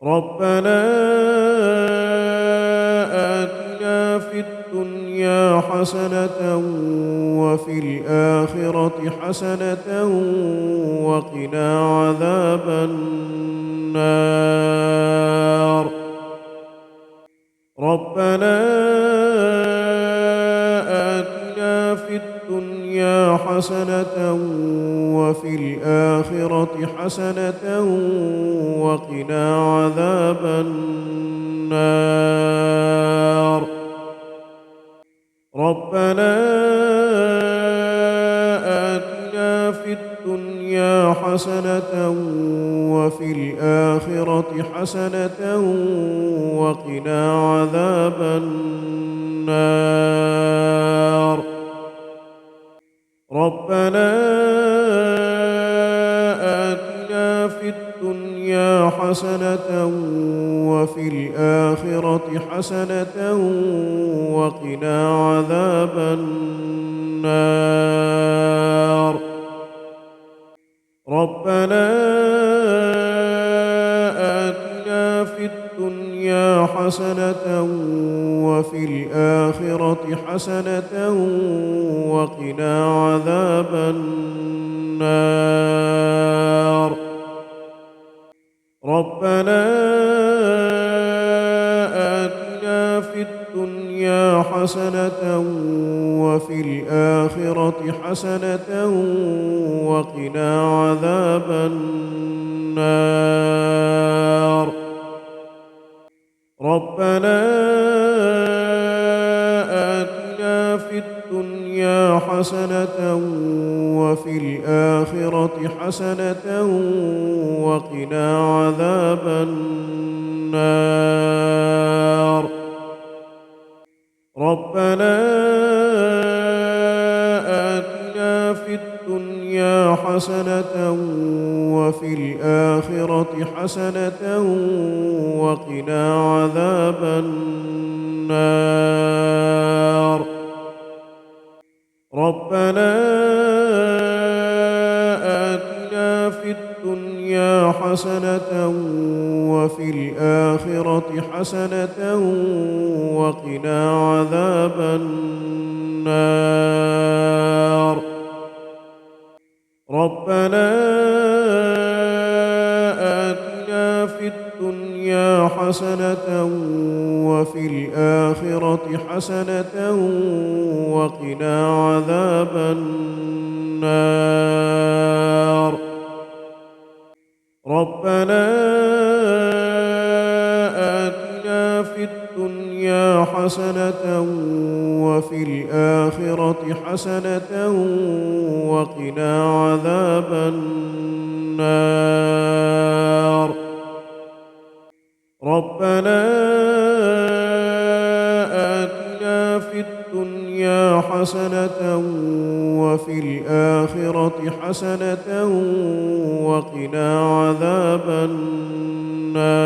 ربنا آتنا في الدنيا حسنة وفي الآخرة حسنة وقنا عذاب النار. ربنا آتنا في الدنيا حسنة وفي الآخرة حسنة وقنا عذاب النار. ربنا آتنا في الدنيا حسنة وفي الآخرة حسنة وقنا عذاب النار. ربنا آتنا في الدنيا حسنة وفي الآخرة حسنة وقنا عذاب النار. ربنا آتنا في الدنيا حسنة وفي الآخرة حسنة وقنا عذاب النار. ربنا آتنا في الدنيا حسنة وفي الآخرة حسنة وقنا عذاب النار. ربنا آتنا في الدنيا حسنة وفي الآخرة حسنة وقنا عذاب النار. ربنا آتنا في الدنيا حسنة وفي الآخرة حسنة وقنا عذاب النار. ربنا آتنا في الدنيا حسنة وفي الآخرة حسنة وقنا عذاب النار. ربنا آتنا في الدنيا حسنة وفي الآخرة حسنة وقنا عذاب النار. ربنا آتنا في الدنيا حسنة وفي الآخرة حسنة وقنا عذاب النار. ربنا آتنا في الدنيا حسنة وفي الآخرة حسنة وقنا عذاب النار.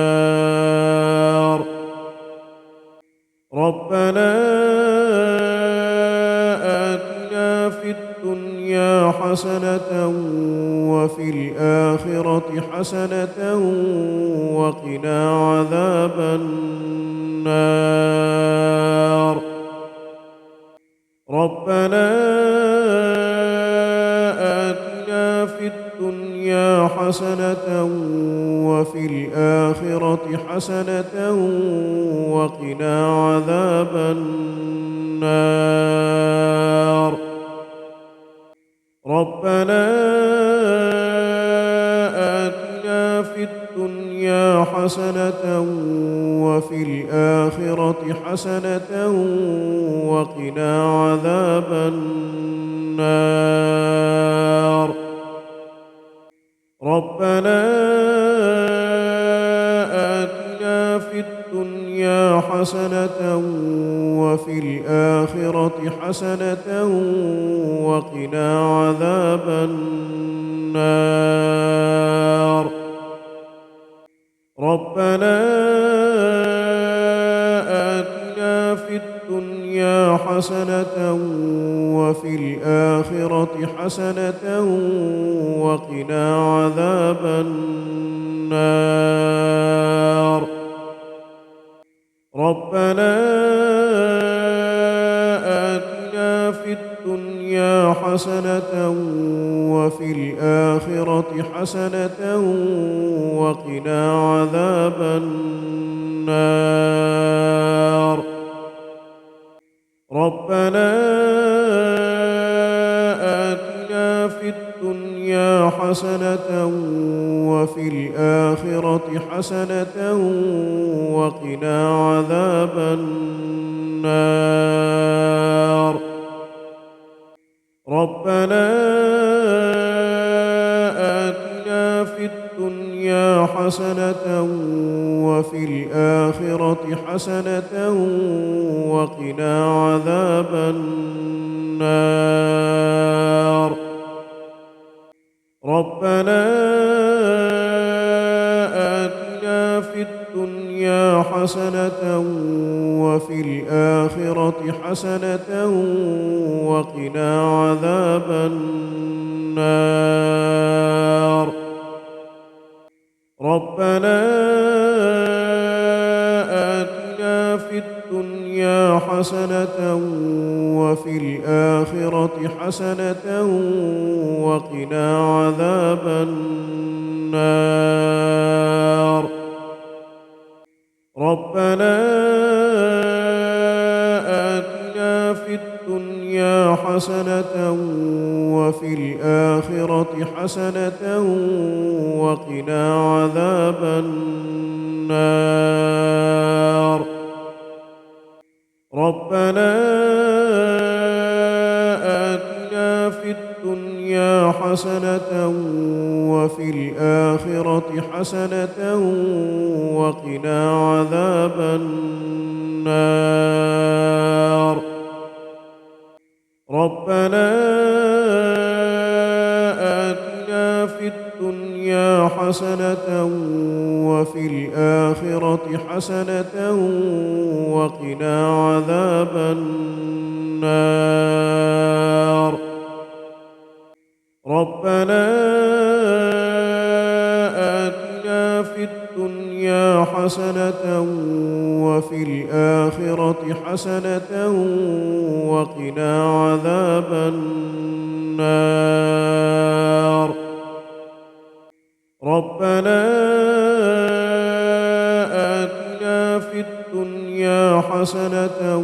ربنا آتنا في الدنيا حسنة وفي الآخرة حسنة وقنا عذاب النار. ربنا آتنا في الدنيا حسنة وفي الآخرة حسنة وقنا عذاب النار. ربنا آتنا في الدنيا حسنة وفي الآخرة حسنة وقنا عذاب النار. ربنا آتنا في الدنيا حسنة وفي الآخرة حسنة وقنا عذاب النار. ربنا آتنا في الدنيا حسنة وفي الآخرة حسنة وقنا عذاب النار. ربنا آتنا في الدنيا حسنة وفي الآخرة حسنة وقنا عذاب النار ربنا آتنا في الدنيا حسنة وفي الآخرة حسنة وقنا عذاب النار ربنا آتنا في الدنيا حسنة وفي الآخرة حسنة وقنا عذاب النار ربنا آتنا في الدنيا حسنة وفي الآخرة حسنة وقنا عذاب النار ربنا آتنا في الدنيا حسنة وفي الآخرة حسنة وقنا عذاب النار ربنا آتنا في الدنيا حسنة وفي الآخرة حسنة وقنا عذاب النار ربنا آتنا في الدنيا حسنة وفي الآخرة حسنة وقنا عذاب النار ربنا آتنا في الدنيا حسنة وفي الآخرة حسنة وقنا عذاب النار ربنا آتنا في الدنيا حسنة وفي الآخرة حسنة وقنا عذاب النار ربنا آتنا في الدنيا حسنة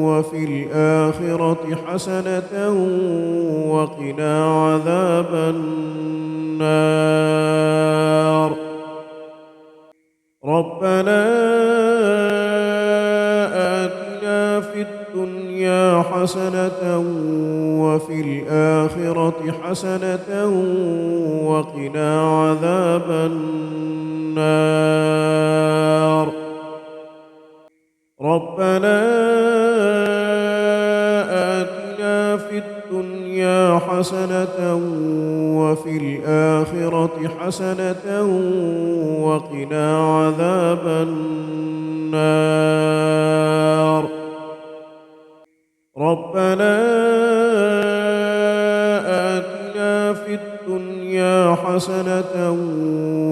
وفي الآخرة حسنة وقنا عذاب النار ربنا آتنا في الدنيا حسنة وفي الآخرة حسنة وقنا عذاب النار ربنا آتنا في الدنيا حسنة وفي الآخرة حسنة وقنا عذاب النار ربنا آتنا في الدنيا حسنة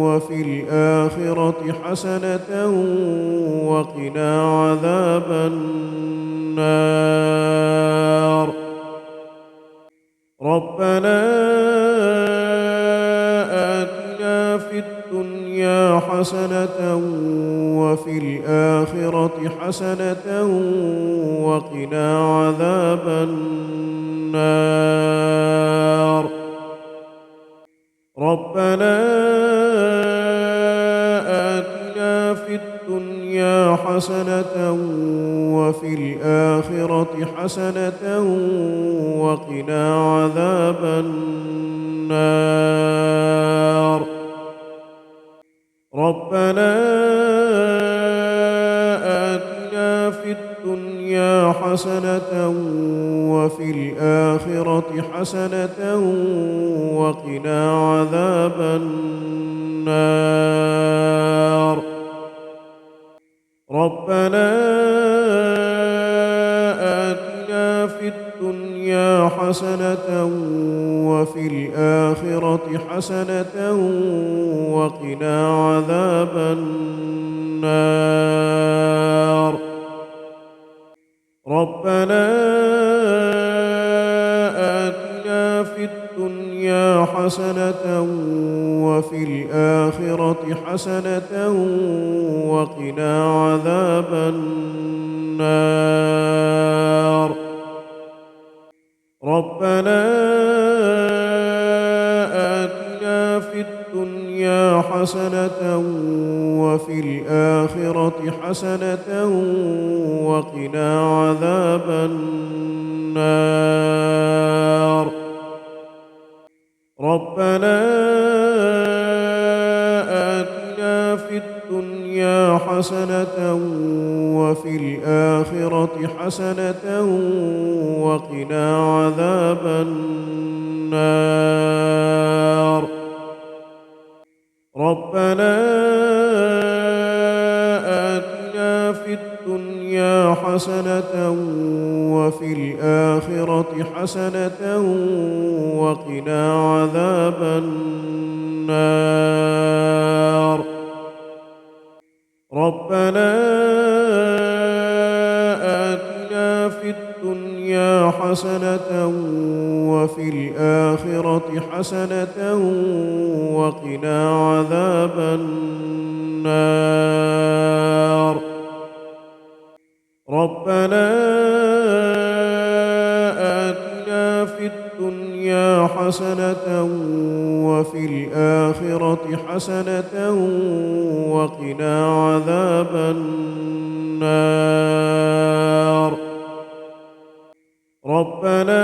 وفي الآخرة حسنة وقنا عذاب النار ربنا آتنا في الدنيا حسنة وفي الآخرة حسنة وقنا عذاب النار ربنا آتنا في الدنيا حسنة وفي الآخرة حسنة وقنا عذاب النار ربنا آتنا في الدنيا حسنة وفي الآخرة حسنة وقنا عذاب النار ربنا آتنا في الدنيا حسنة وفي الآخرة حسنة وقنا عذاب النار حسنة وفي الآخرة حسنة وقنا عذاب النار. ربنا آتنا في الدنيا حسنة وفي الآخرة حسنة وقنا عذاب النار. ربنا آتنا في الدنيا حسنة وفي الآخرة حسنة وقنا عذاب النار. ربنا آتنا في الدنيا حسنة وفي الآخرة حسنة وقنا عذاب النار. ربنا آتنا في الدنيا حسنة وفي الآخرة حسنة وقنا عذاب النار. ربنا آتنا في الدنيا حسنة وفي الآخرة حسنة وقنا عذاب النار. ربنا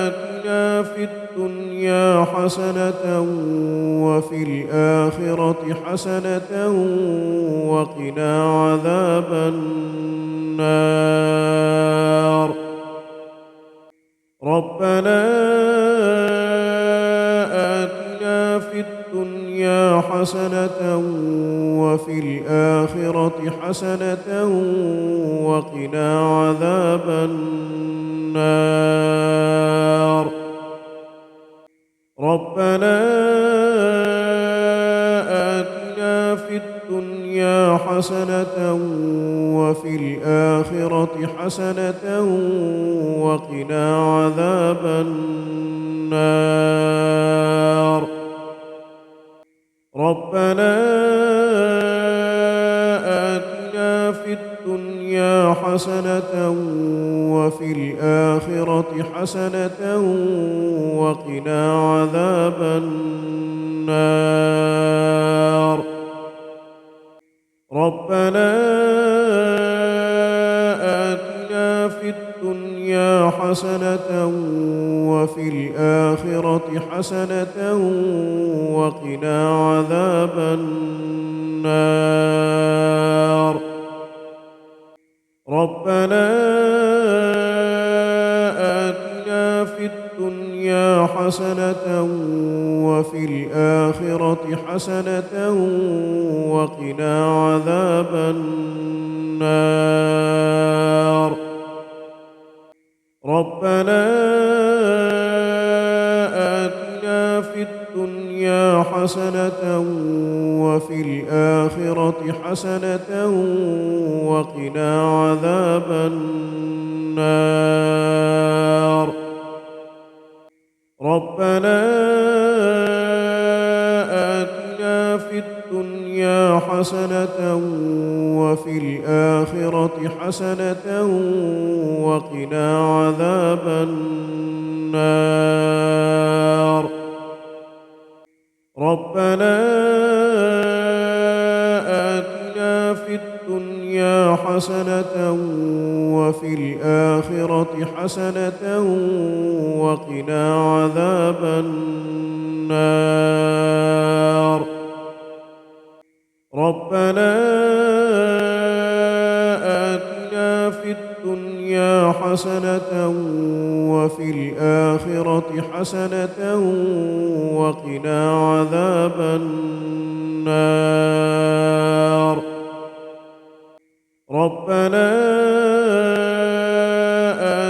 آتنا في الدنيا حسنة وفي الآخرة حسنة وقنا عذاب النار. ربنا آتنا في الدنيا حسنة وفي الآخرة حسنة وقنا عذاب النار. ربنا آتنا في الدنيا حسنة وفي الآخرة حسنة وقنا عذاب النار. ربنا آتنا في الدنيا حسنة وفي الآخرة حسنة وقنا عذاب النار. ربنا آتنا في الدنيا حسنة وفي الآخرة حسنة وقنا عذاب النار. ربنا آتنا في الدنيا حسنة وفي الآخرة حسنة وقنا عذاب النار. ربنا آتنا في الدنيا حسنة وفي الآخرة حسنة وقنا عذاب النار. ربنا آتنا في الدنيا حسنة وفي الآخرة حسنة وقنا عذاب النار. ربنا آتنا في الدنيا حسنة وفي الآخرة حسنة وقنا عذاب النار. ربنا آتنا في الدنيا حسنة وفي الآخرة حسنة وقنا عذاب النار. ربنا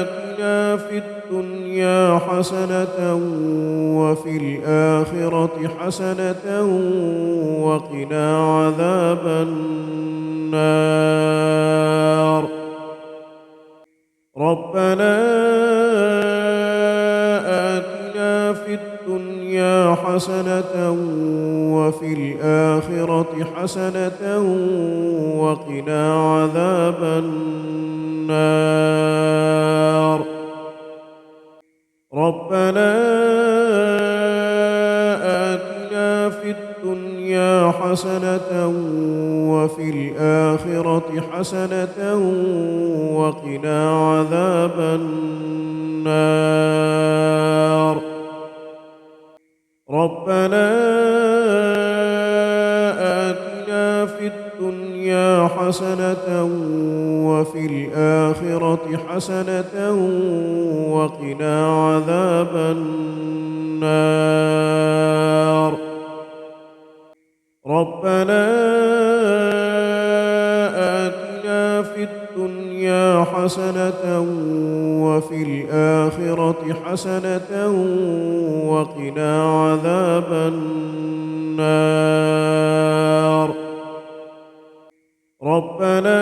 آتنا في الدنيا حسنة وفي الآخرة حسنة وقنا عذاب النار. ربنا آتنا حسنة وفي الآخرة حسنة وقنا عذاب النار. ربنا آتنا في الدنيا حسنة وفي الآخرة حسنة وقنا عذاب النار. ربنا آتنا في الدنيا حسنة وفي الآخرة حسنة وقنا عذاب النار. ربنا آتنا في الدنيا حسنة وفي الآخرة حسنة وقنا عذاب النار. ربنا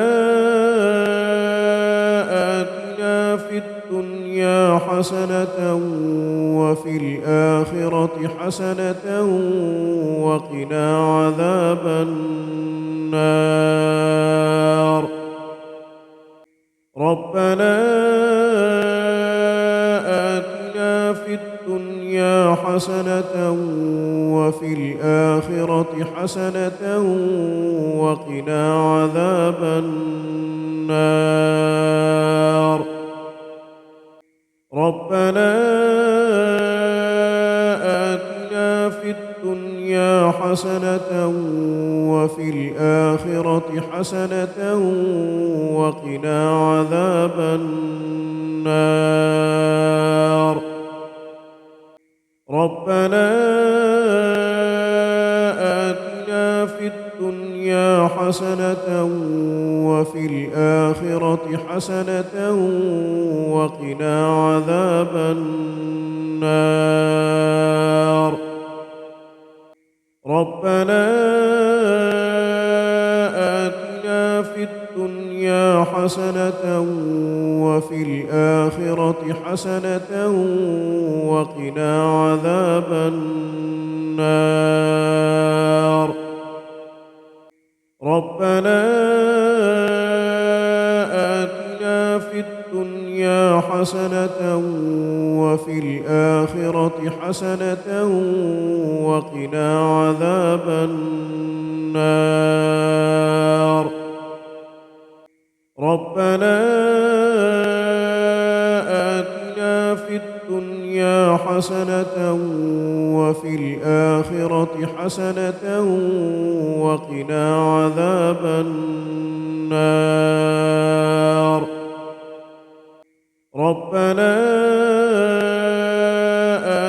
آتنا في الدنيا حسنة وفي الآخرة حسنة وقنا عذاب النار. ربنا آتنا في الدنيا حسنة وفي الآخرة حسنة وقنا عذاب النار. ربنا آتنا في الدنيا حسنة وفي الآخرة حسنة وقنا عذاب النار. ربنا آتنا في الدنيا حسنة وفي الآخرة حسنة وقنا عذاب النار. ربنا آتنا في الدنيا حسنة وفي الآخرة حسنة وقنا عذاب النار. ربنا آتنا في الدنيا حسنة وفي الآخرة حسنة وقنا عذاب النار. ربنا آتنا في الدنيا حسنة وفي الآخرة حسنة وقنا عذاب النار. ربنا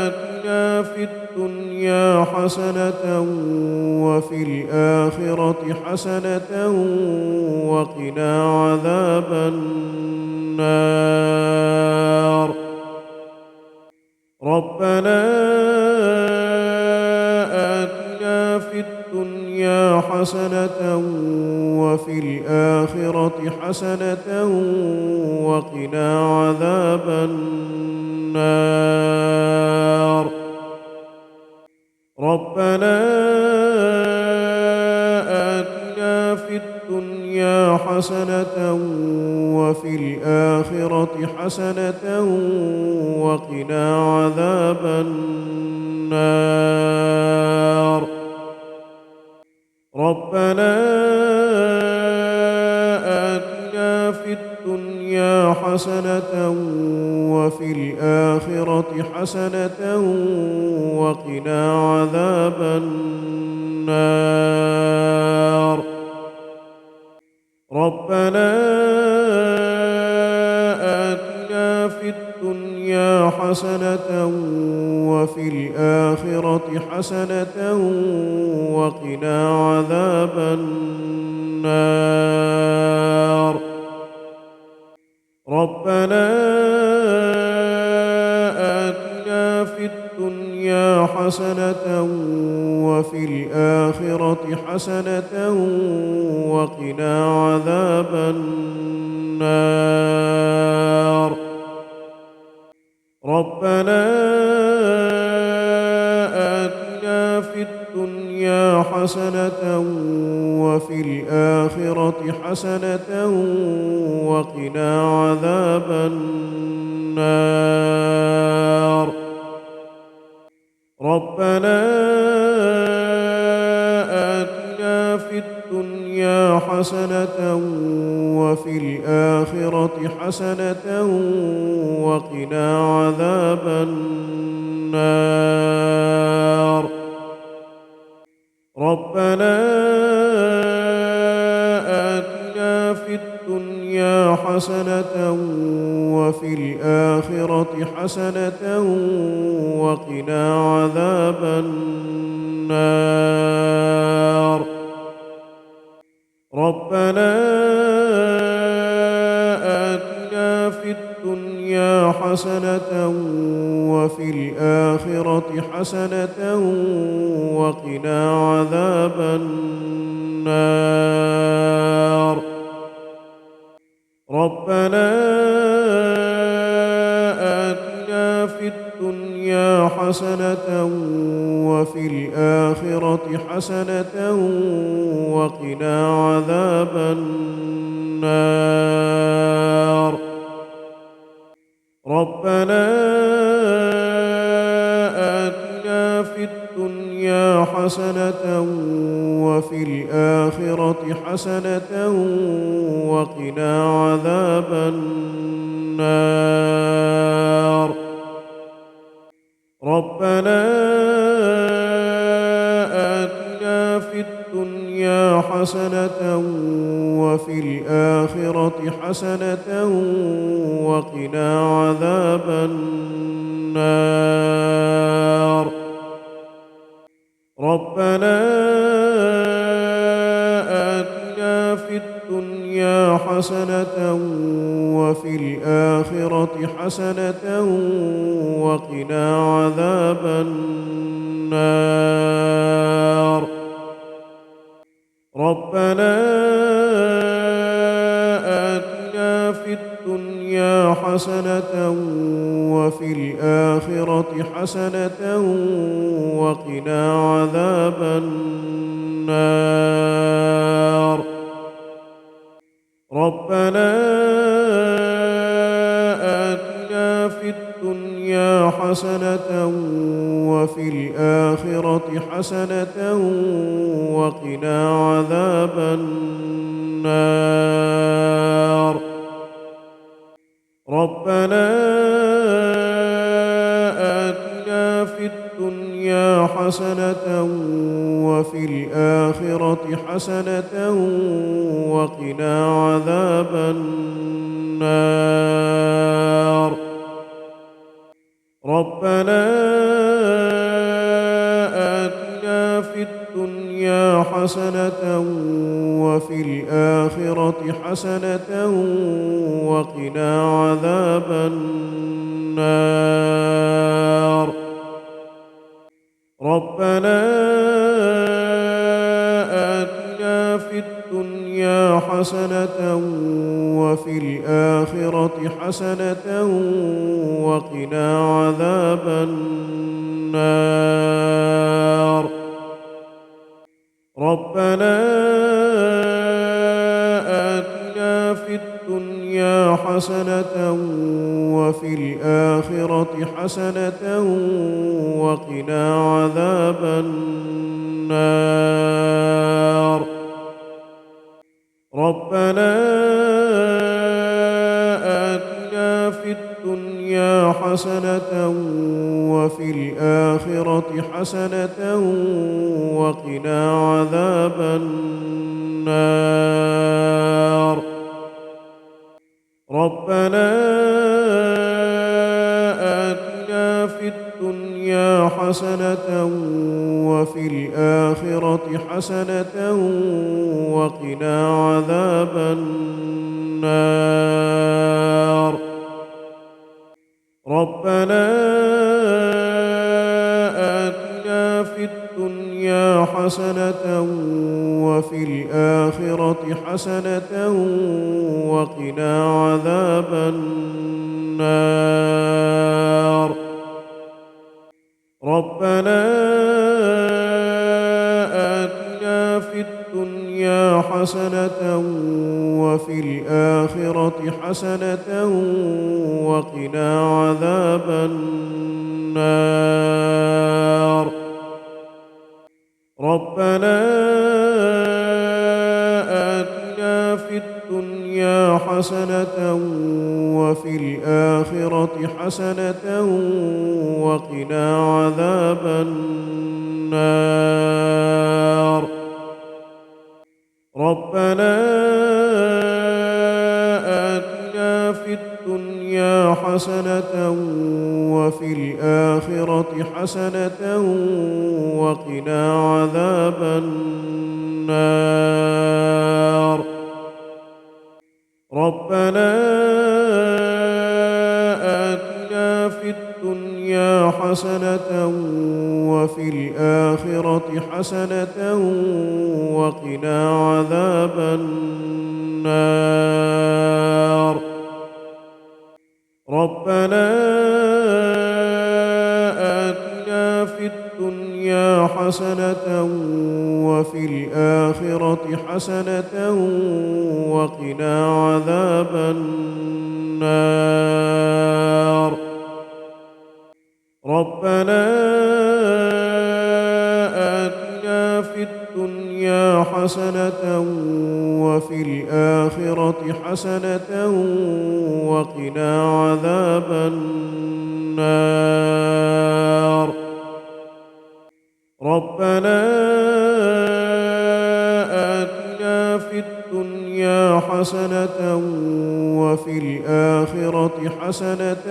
آتنا في الدنيا حسنة وفي الآخرة حسنة وقنا عذاب النار. ربنا آتنا في الدنيا حسنة وفي الآخرة حسنة وقنا عذاب النار. ربنا آتنا في الدنيا حسنة وفي الآخرة حسنة وقنا عذاب النار. ربنا آتنا في الدنيا حسنة وفي الآخرة حسنة وقنا عذاب النار. ربنا آتنا في الدنيا حسنة وفي الآخرة حسنة وقنا عذاب النار. ربنا آتنا في الدنيا حسنة وفي الآخرة حسنة وقنا عذاب النار. ربنا آتنا حسنة وفي الآخرة حسنة وقنا عذاب النار. ربنا آتنا في الدنيا حسنة وفي الآخرة حسنة وقنا عذاب النار. ربنا آتنا في الدنيا حسنة وفي الآخرة حسنة وقنا عذاب النار. ربنا آتنا في الدنيا حسنة وفي الآخرة حسنة وقنا عذاب النار. ربنا آتنا في الدنيا حسنة وفي الآخرة حسنة وقنا عذاب النار. ربنا آتنا في الدنيا حسنة وفي الآخرة حسنة وقنا عذاب النار. ربنا آتنا في الدنيا حسنة وفي الآخرة حسنة وقنا عذاب النار. ربنا آتنا في الدنيا حسنة وفي الآخرة حسنة وقنا عذاب النار. ربنا آتنا في الدنيا حسنة وفي الآخرة حسنة وقنا عذاب النار. ربنا آتنا في الدنيا حسنة وفي الآخرة حسنة وقنا عذاب النار. ربنا آتنا في الدنيا حسنة وفي الآخرة حسنة وقنا عذاب النار. ربنا آتنا في الدنيا حسنة وفي الآخرة حسنة وقنا عذاب النار. ربنا آتنا في الدنيا حسنة وفي الآخرة حسنة وقنا عذاب النار. ربنا آتنا في الدنيا حسنة وفي الآخرة حسنة وقنا عذاب النار. ربنا آتنا في الدنيا حسنة وفي الآخرة حسنة وقنا عذاب النار. ربنا آتنا في الدنيا حسنة وفي الآخرة حسنة وقنا عذاب النار. ربنا آتنا في الدنيا حسنة وفي الآخرة حسنة وقنا عذاب النار. ربنا في الدنيا حسنة وفي الآخرة حسنة وقنا عذاب النار. ربنا آتنا في الدنيا حسنة وفي الآخرة حسنة وقنا عذاب النار. ربنا آتنا في الدنيا حسنة وفي الآخرة حسنة وقنا عذاب النار. ربنا آتنا في الدنيا حسنة وفي الآخرة حسنة وقنا عذاب النار. ربنا آتنا في الدنيا حسنة وفي الآخرة حسنة وقنا عذاب النار. ربنا آتنا في الدنيا حسنة وفي الآخرة حسنة وقنا عذاب النار. ربنا آتنا في الدنيا حسنة وفي الآخرة حسنة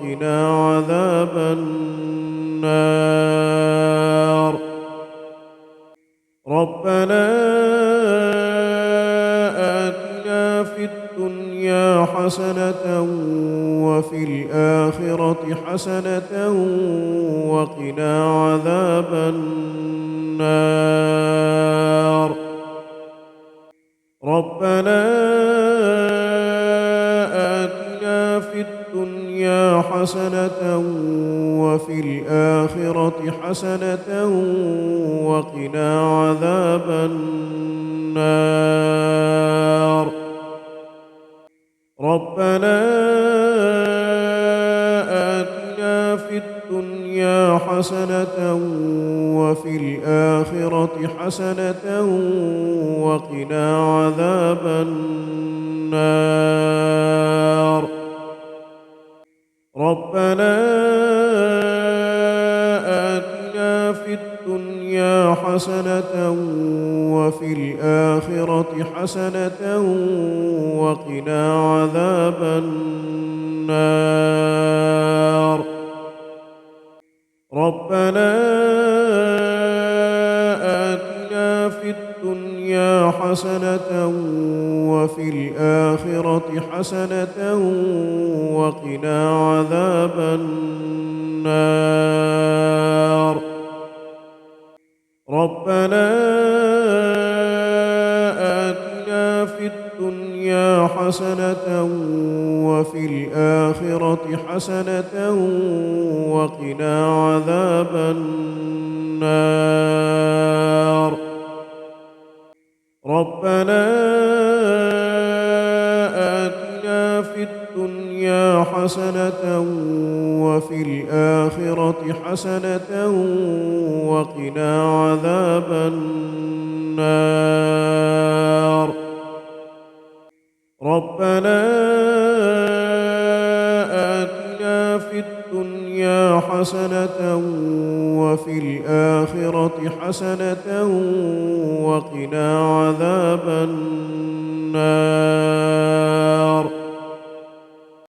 وقنا عذاب النار. ربنا آتنا في الدنيا حسنة وفي الآخرة حسنة وقنا عذاب النار. ربنا آتنا في الدنيا حسنة وفي الآخرة حسنة وقنا عذاب النار. ربنا آتنا في الدنيا حسنة وفي الآخرة حسنة وقنا عذاب النار. ربنا آتنا في الدنيا حسنة وفي الآخرة حسنة وقنا عذاب النار. ربنا آتنا في الدنيا حسنة وفي الآخرة حسنة وقنا عذاب النار. ربنا آتنا في الدنيا حسنة وفي الآخرة حسنة وقنا عذاب النار. ربنا آتنا في الدنيا حسنة وفي الآخرة حسنة وقنا عذاب النار. ربنا آتنا في الدنيا حسنة وفي الآخرة حسنة وقنا عذاب النار. ربنا آتنا في الدنيا حسنة وفي الآخرة حسنة وقنا عذاب النار. ربنا آتنا في الدنيا حسنة وفي الآخرة حسنة وقنا عذاب النار. ربنا آتنا في الدنيا حسنة وفي الآخرة حسنة وقنا عذاب النار.